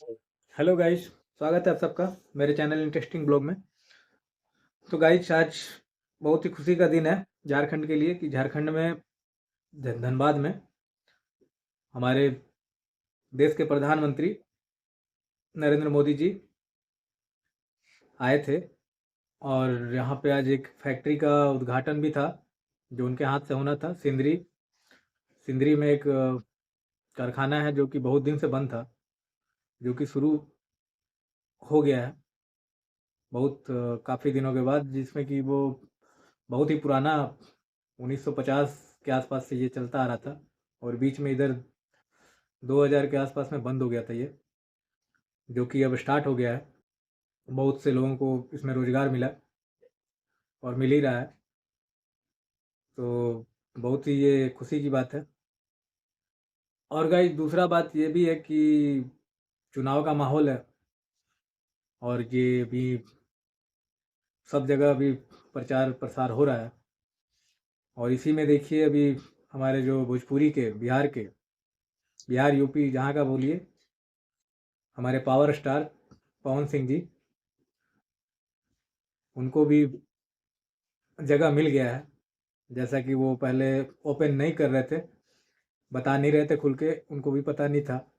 Hello guys, स्वागत है आप सबका मेरे चैनल इंटरेस्टिंग ब्लॉग में। तो गाइस, आज बहुत ही खुशी का दिन है झारखंड के लिए कि झारखंड में धनबाद में हमारे देश के प्रधानमंत्री नरेंद्र मोदी जी आए थे। और यहाँ पे आज एक फैक्ट्री का उद्घाटन भी था जो उनके हाथ से होना था। सिंदरी सिंदरी में एक कारखाना है जो कि बहुत दिन से बंद था, जो कि शुरू हो गया है बहुत काफ़ी दिनों के बाद, जिसमें कि वो बहुत ही पुराना 1950 के आसपास से ये चलता आ रहा था। और बीच में इधर 2000 के आसपास में बंद हो गया था ये, जो कि अब स्टार्ट हो गया है। बहुत से लोगों को इसमें रोज़गार मिला और मिल ही रहा है। तो बहुत ही ये खुशी की बात है। और गाइस, दूसरा बात ये भी है कि चुनाव का माहौल है और ये भी सब जगह अभी प्रचार प्रसार हो रहा है। और इसी में देखिए, अभी हमारे जो भोजपुरी के बिहार यूपी जहाँ का बोलिए, हमारे पावर स्टार पवन सिंह जी, उनको भी जगह मिल गया है। जैसा कि वो पहले ओपन नहीं कर रहे थे, बता नहीं रहे थे खुल के, उनको भी पता नहीं था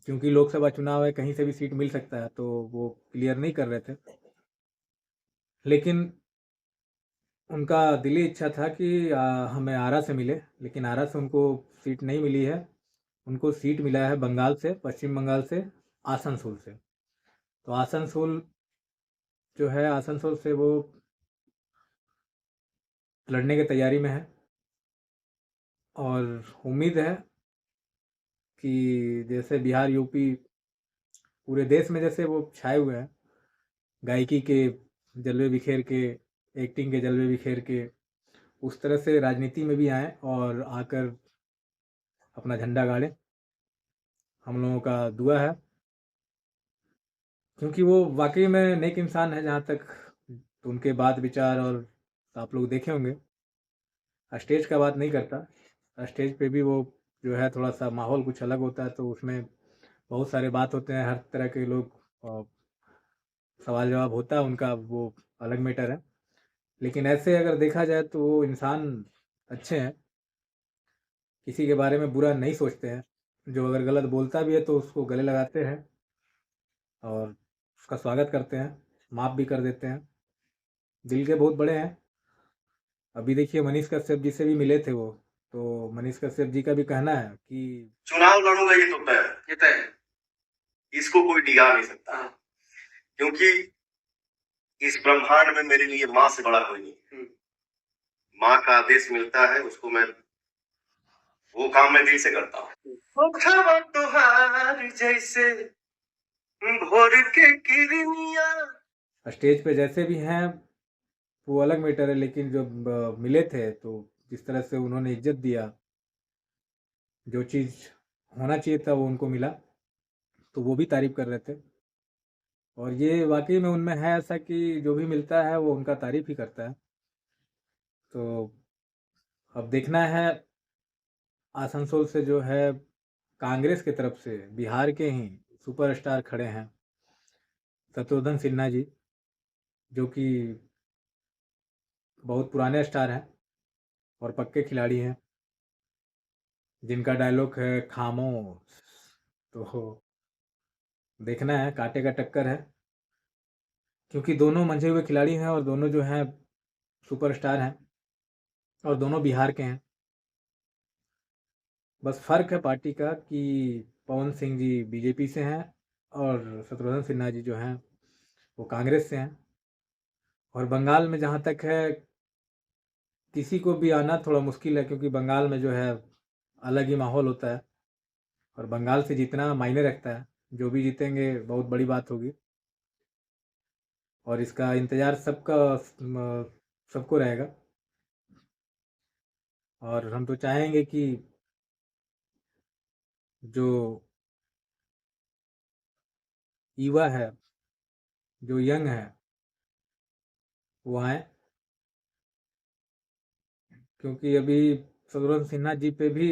क्योंकि लोकसभा चुनाव है, कहीं से भी सीट मिल सकता है, तो वो क्लियर नहीं कर रहे थे। लेकिन उनका दिली इच्छा था कि हमें आरा से मिले, लेकिन आरा से उनको सीट नहीं मिली है। उनको सीट मिला है बंगाल से, पश्चिम बंगाल से, आसनसोल से। तो आसनसोल जो है, आसनसोल से वो लड़ने की तैयारी में है। और उम्मीद है कि जैसे बिहार यूपी पूरे देश में जैसे वो छाए हुए हैं, गायकी के जलवे बिखेर के, एक्टिंग के जलवे बिखेर के, उस तरह से राजनीति में भी आए और आकर अपना झंडा गाड़े। हम लोगों का दुआ है, क्योंकि वो वाकई में नेक इंसान है जहाँ तक। तो उनके बात विचार और आप लोग देखे होंगे, स्टेज का बात नहीं करता, स्टेज पे भी वो जो है थोड़ा सा माहौल कुछ अलग होता है, तो उसमें बहुत सारे बात होते हैं, हर तरह के लोग, सवाल जवाब होता है उनका, वो अलग मैटर है। लेकिन ऐसे अगर देखा जाए तो वो इंसान अच्छे हैं, किसी के बारे में बुरा नहीं सोचते हैं। जो अगर गलत बोलता भी है तो उसको गले लगाते हैं और उसका स्वागत करते हैं, माफ़ भी कर देते हैं। दिल के बहुत बड़े हैं। अभी देखिए, मनीष कश्यप जी से भी मिले थे वो, तो मनीष कश्यप जी का भी कहना है कि चुनाव लड़ूंगा, ये तो तय है, ये तय है, इसको कोई डिगा नहीं सकता। क्योंकि इस ब्रह्मांड में मेरे लिए माँ से बड़ा कोई नहीं। माँ का आदेश मिलता है, उसको मैं वो काम मैं दिल से करता हूँ। तुहार जैसे भोर के किरनिया। स्टेज पे जैसे भी हैं वो अलग मैटर है, लेकिन जब मिले थे तो जिस तरह से उन्होंने इज्जत दिया, जो चीज़ होना चाहिए था वो उनको मिला, तो वो भी तारीफ कर रहे थे। और ये वाकई में उनमें है ऐसा कि जो भी मिलता है वो उनका तारीफ ही करता है। तो अब देखना है, आसनसोल से जो है कांग्रेस की तरफ से बिहार के ही सुपरस्टार खड़े हैं, शत्रुघ्न सिन्हा जी, जो कि बहुत पुराने स्टार हैं और पक्के खिलाड़ी हैं, जिनका डायलॉग है खामोश। तो देखना है, कांटे का टक्कर है, क्योंकि दोनों मंझे हुए खिलाड़ी हैं और दोनों जो हैं सुपरस्टार हैं और दोनों बिहार के हैं। बस फ़र्क है पार्टी का कि पवन सिंह जी बीजेपी से हैं और शत्रुघ्न सिन्हा जी जो हैं वो कांग्रेस से हैं। और बंगाल में जहाँ तक है, किसी को भी आना थोड़ा मुश्किल है, क्योंकि बंगाल में जो है अलग ही माहौल होता है और बंगाल से जीतना मायने रखता है। जो भी जीतेंगे बहुत बड़ी बात होगी और इसका इंतज़ार सबको रहेगा। और हम तो चाहेंगे कि जो युवा है, जो यंग है, वो आए, क्योंकि अभी शत्रुघ्न सिन्हा जी पे भी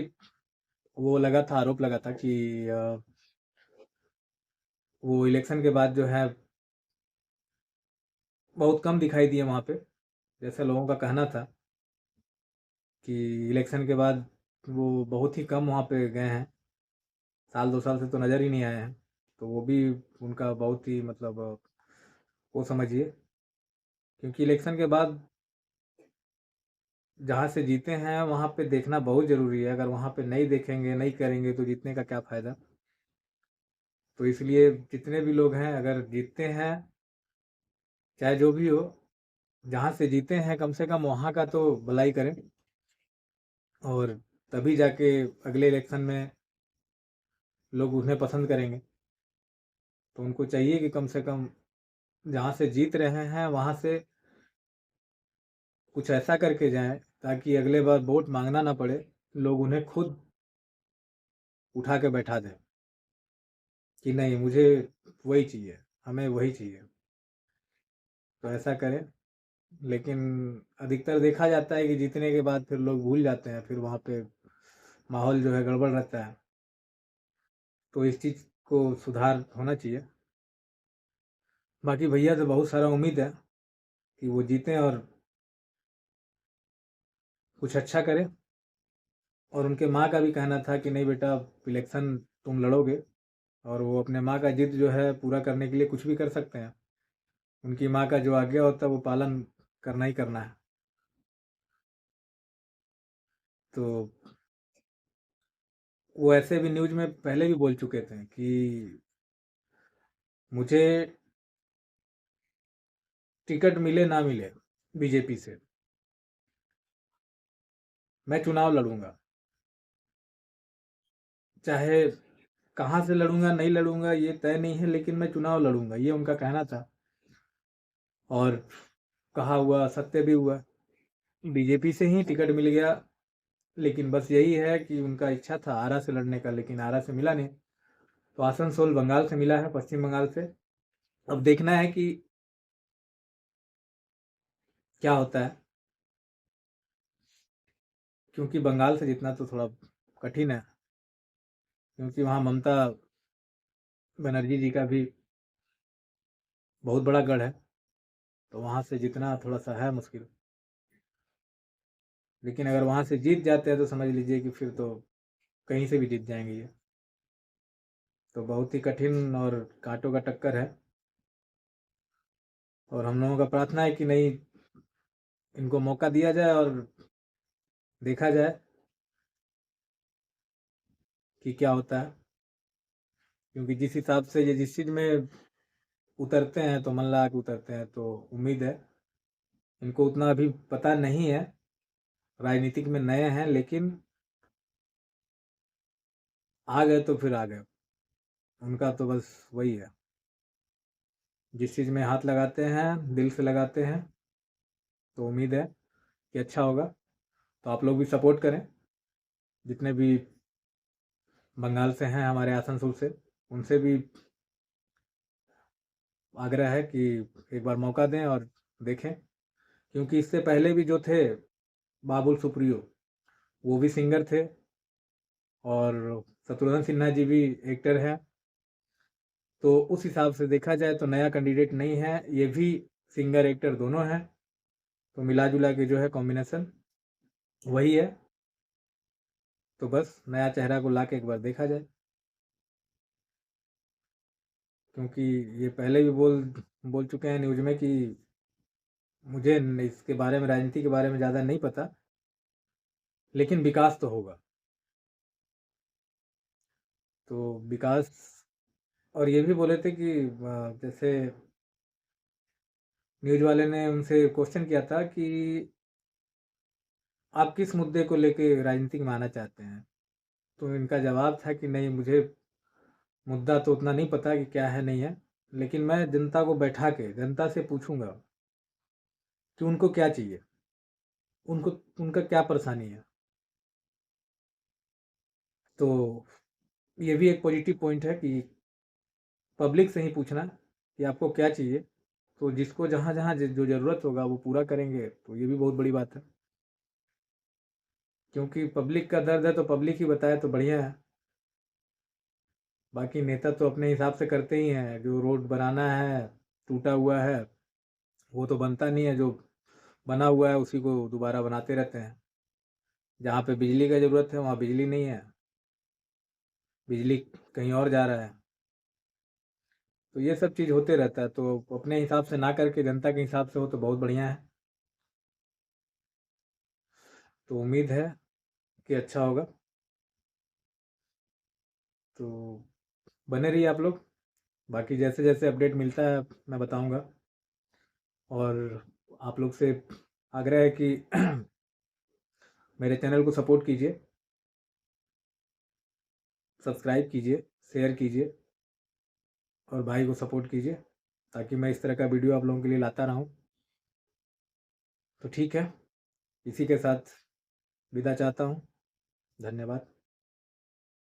वो लगा था, आरोप लगा था कि वो इलेक्शन के बाद जो है बहुत कम दिखाई दिए वहाँ पे, जैसे लोगों का कहना था कि इलेक्शन के बाद वो बहुत ही कम वहाँ पे गए हैं, साल 2 साल से तो नज़र ही नहीं आए हैं। तो वो भी उनका बहुत ही मतलब वो समझिए, क्योंकि इलेक्शन के बाद जहाँ से जीते हैं वहाँ पे देखना बहुत ज़रूरी है। अगर वहाँ पे नहीं देखेंगे, नहीं करेंगे तो जीतने का क्या फ़ायदा। तो इसलिए जितने भी लोग हैं अगर जीतते हैं, चाहे जो भी हो, जहाँ से जीते हैं कम से कम वहाँ का तो भलाई करें, और तभी जाके अगले इलेक्शन में लोग उन्हें पसंद करेंगे। तो उनको चाहिए कि कम से कम जहाँ से जीत रहे हैं वहाँ से कुछ ऐसा करके जाएं ताकि अगले बार वोट मांगना ना पड़े, लोग उन्हें खुद उठा के बैठा दें कि नहीं मुझे वही चाहिए, हमें वही चाहिए। तो ऐसा करें। लेकिन अधिकतर देखा जाता है कि जीतने के बाद फिर लोग भूल जाते हैं, फिर वहाँ पे माहौल जो है गड़बड़ रहता है। तो इस चीज़ को सुधार होना चाहिए। बाकी भैया से बहुत सारा उम्मीद है कि वो जीतें और कुछ अच्छा करें। और उनके माँ का भी कहना था कि नहीं बेटा इलेक्शन तुम लड़ोगे, और वो अपने माँ का जिद जो है पूरा करने के लिए कुछ भी कर सकते हैं। उनकी माँ का जो आज्ञा होता है वो पालन करना ही करना है। तो वो ऐसे भी न्यूज़ में पहले भी बोल चुके थे कि मुझे टिकट मिले ना मिले बीजेपी से, मैं चुनाव लड़ूंगा, चाहे कहाँ से लड़ूंगा नहीं लड़ूंगा ये तय नहीं है, लेकिन मैं चुनाव लड़ूंगा, ये उनका कहना था। और कहा हुआ सत्य भी हुआ, बीजेपी से ही टिकट मिल गया। लेकिन बस यही है कि उनका इच्छा था आरा से लड़ने का, लेकिन आरा से मिला नहीं। तो आसनसोल बंगाल से मिला है, पश्चिम बंगाल से। अब देखना है कि क्या होता है, क्योंकि बंगाल से जितना तो थोड़ा कठिन है, क्योंकि वहाँ ममता बनर्जी जी का भी बहुत बड़ा गढ़ है। तो वहाँ से जितना थोड़ा सा है मुश्किल। लेकिन अगर वहाँ से जीत जाते हैं तो समझ लीजिए कि फिर तो कहीं से भी जीत जाएंगे ये। तो बहुत ही कठिन और कांटों का टक्कर है। और हम लोगों का प्रार्थना है कि नहीं, इनको मौका दिया जाए और देखा जाए कि क्या होता है। क्योंकि जिस हिसाब से ये जिस चीज़ में उतरते हैं तो मन लगा के उतरते हैं, तो उम्मीद है। इनको उतना अभी पता नहीं है, राजनीतिक में नए हैं, लेकिन आ गए तो फिर आ गए। उनका तो बस वही है, जिस चीज़ में हाथ लगाते हैं दिल से लगाते हैं। तो उम्मीद है कि अच्छा होगा। तो आप लोग भी सपोर्ट करें, जितने भी बंगाल से हैं हमारे आसनसोल से, उनसे भी आग्रह है कि एक बार मौका दें और देखें। क्योंकि इससे पहले भी जो थे बाबुल सुप्रियो, वो भी सिंगर थे, और शत्रुघ्न सिन्हा जी भी एक्टर हैं। तो उस हिसाब से देखा जाए तो नया कैंडिडेट नहीं है, ये भी सिंगर एक्टर दोनों हैं। तो मिला जुला के जो है कॉम्बिनेशन वही है। तो बस नया चेहरा को ला के एक बार देखा जाए। क्योंकि ये पहले भी बोल बोल चुके हैं न्यूज़ में कि मुझे इसके बारे में, राजनीति के बारे में ज़्यादा नहीं पता, लेकिन विकास तो होगा। तो विकास, और ये भी बोले थे कि जैसे न्यूज़ वाले ने उनसे क्वेश्चन किया था कि आप किस मुद्दे को लेके राजनीति में आना चाहते हैं। तो इनका जवाब था कि नहीं मुझे मुद्दा तो उतना नहीं पता कि क्या है नहीं है, लेकिन मैं जनता को बैठा के जनता से पूछूंगा कि उनको क्या चाहिए, उनको उनका क्या परेशानी है। तो ये भी एक पॉजिटिव पॉइंट है कि पब्लिक से ही पूछना कि आपको क्या चाहिए। तो जिसको जहाँ जहाँ जो ज़रूरत होगा वो पूरा करेंगे, तो ये भी बहुत बड़ी बात है। क्योंकि पब्लिक का दर्द है तो पब्लिक ही बताए तो बढ़िया है। बाकी नेता तो अपने हिसाब से करते ही हैं, जो रोड बनाना है टूटा हुआ है वो तो बनता नहीं है, जो बना हुआ है उसी को दोबारा बनाते रहते हैं। जहाँ पे बिजली का ज़रूरत है वहाँ बिजली नहीं है, बिजली कहीं और जा रहा है। तो ये सब चीज़ होते रहता है, तो अपने हिसाब से ना करके जनता के हिसाब से हो तो बहुत बढ़िया है। तो उम्मीद है कि अच्छा होगा। तो बने रहिए आप लोग, बाकी जैसे जैसे अपडेट मिलता है मैं बताऊंगा। और आप लोग से आग्रह है कि मेरे चैनल को सपोर्ट कीजिए, सब्सक्राइब कीजिए, शेयर कीजिए और भाई को सपोर्ट कीजिए, ताकि मैं इस तरह का वीडियो आप लोगों के लिए लाता रहूं। तो ठीक है, इसी के साथ विदा चाहता हूं। धन्यवाद।